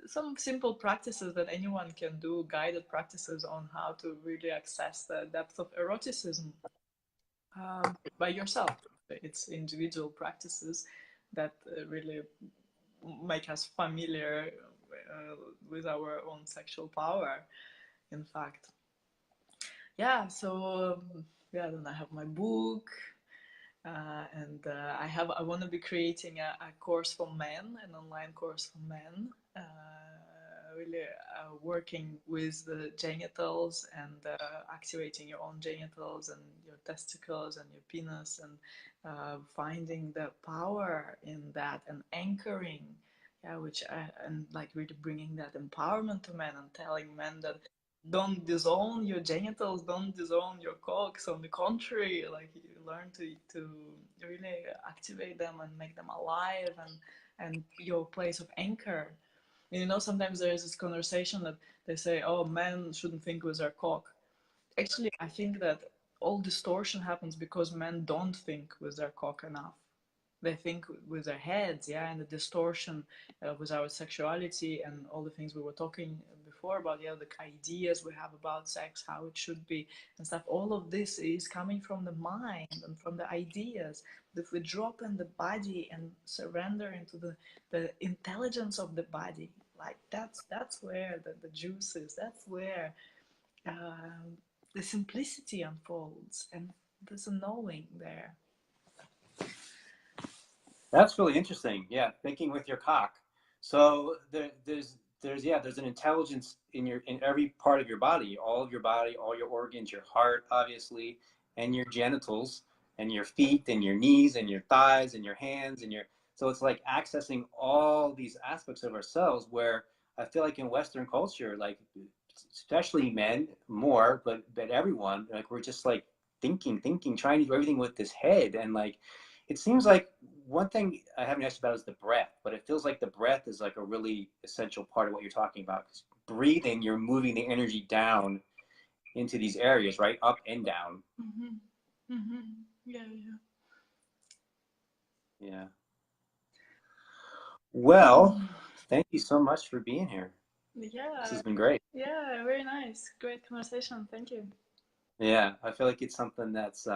S2: some simple practices that anyone can do, guided practices on how to really access the depth of eroticism by yourself. It's individual practices that really make us familiar with our own sexual power, in fact. Yeah, so yeah, then I have my book. And I want to be creating a course for men, an online course for men, really working with the genitals and activating your own genitals and your testicles and your penis, and finding the power in that and anchoring, yeah, and like really bringing that empowerment to men and telling men that don't disown your genitals, don't disown your cocks. On the contrary, like you learn to really activate them and make them alive, and your place of anchor. And, you know, sometimes there is this conversation that they say, oh, men shouldn't think with their cock. Actually, I think that all distortion happens because men don't think with their cock enough. They think with their heads, yeah, and the distortion with our sexuality and all the things we were talking before about, yeah, the ideas we have about sex, how it should be and stuff. All of this is coming from the mind and from the ideas. But if we drop in the body and surrender into the intelligence of the body, like that's where the juice is. That's where the simplicity unfolds, and there's a knowing there.
S1: That's really interesting. Yeah, thinking with your cock. So there's an intelligence in every part of your body, all of your body, all your organs, your heart, obviously, and your genitals, and your feet, and your knees, and your thighs, and your hands, and your. So it's like accessing all these aspects of ourselves. Where I feel like in Western culture, like especially men more, but everyone, like we're just like thinking, trying to do everything with this head, and like it seems like one thing I haven't asked about is the breath, but it feels like the breath is like a really essential part of what you're talking about. Because breathing, you're moving the energy down into these areas, right? Up and down.
S2: Mm-hmm. Mm-hmm. Yeah.
S1: Yeah. Well, thank you so much for being here.
S2: Yeah.
S1: This has been great.
S2: Yeah, very nice. Great conversation. Thank you.
S1: Yeah, I feel like it's something that's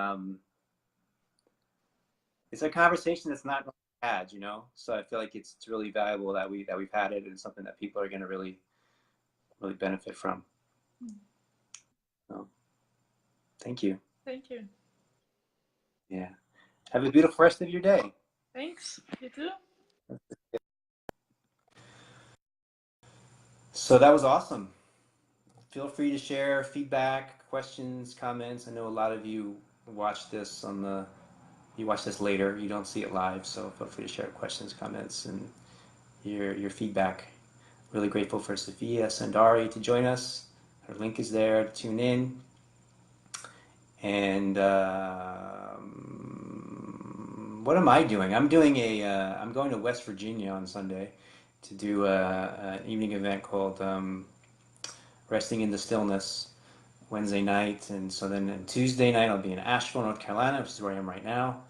S1: it's a conversation that's not had, you know. So I feel like it's really valuable that we've had it, and something that people are going to really benefit from. So, thank you.
S2: Thank you.
S1: Yeah. Have a beautiful rest of your day.
S2: Thanks. You too.
S1: So that was awesome. Feel free to share feedback, questions, comments. I know a lot of you watch this you watch this later. You don't see it live, so feel free to share questions, comments, and your feedback. Really grateful for Sofia Sundari to join us. Her link is there to tune in. And what am I doing? I'm going to West Virginia on Sunday to do an evening event called Resting in the Stillness Wednesday night. And so then on Tuesday night, I'll be in Asheville, North Carolina, which is where I am right now.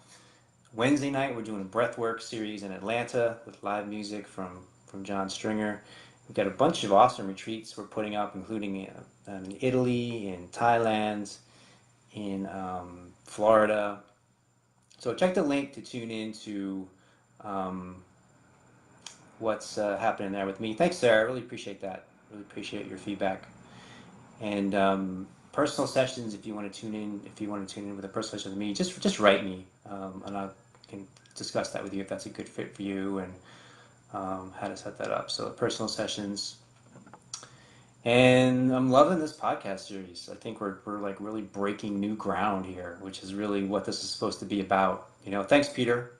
S1: Wednesday night, we're doing a breathwork series in Atlanta with live music from John Stringer. We've got a bunch of awesome retreats we're putting up, including in Italy, in Thailand, in Florida. So check the link to tune in to what's happening there with me. Thanks, Sarah. I really appreciate that. Really appreciate your feedback. And personal sessions, if you want to tune in with a personal session with me, just write me, and I can discuss that with you if that's a good fit for you, and how to set that up. So personal sessions. And I'm loving this podcast series. I think we're like really breaking new ground here, which is really what this is supposed to be about. You know, thanks, Peter.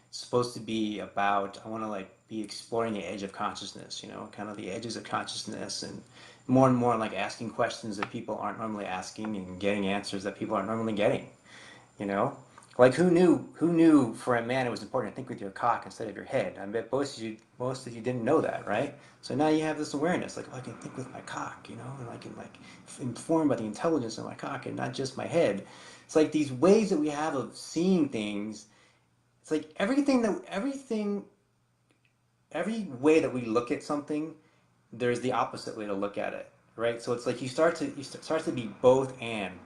S1: It's supposed to be about, I want to like be exploring the edge of consciousness, you know, kind of the edges of consciousness, and more like asking questions that people aren't normally asking, and getting answers that people aren't normally getting, you know? Like who knew for a man it was important to think with your cock instead of your head? I bet most of you didn't know that, right? So now you have this awareness, like, oh, I can think with my cock, you know, and I can like inform by the intelligence of my cock and not just my head. It's like these ways that we have of seeing things. It's like every way that we look at something, there's the opposite way to look at it, right? So it's like you start to be both and.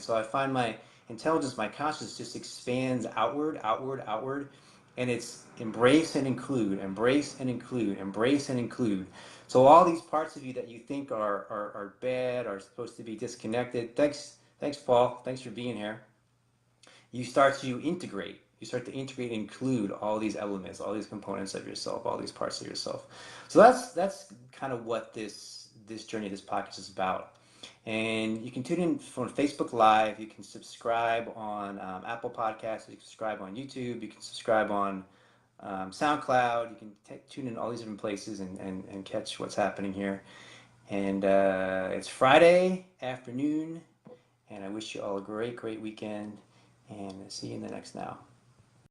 S1: So I find my intelligence, my consciousness just expands outward, and it's embrace and include, embrace and include, embrace and include. So all these parts of you that you think are bad, are supposed to be disconnected. Thanks, Paul. Thanks for being here. You start to integrate. You start to integrate and include all these elements, all these components of yourself, all these parts of yourself. So that's kind of what this journey, this podcast is about. And you can tune in from Facebook Live. You can subscribe on Apple Podcasts. You can subscribe on YouTube. You can subscribe on SoundCloud. You can tune in all these different places and catch what's happening here. And it's Friday afternoon, and I wish you all a great weekend. And see you in the next now.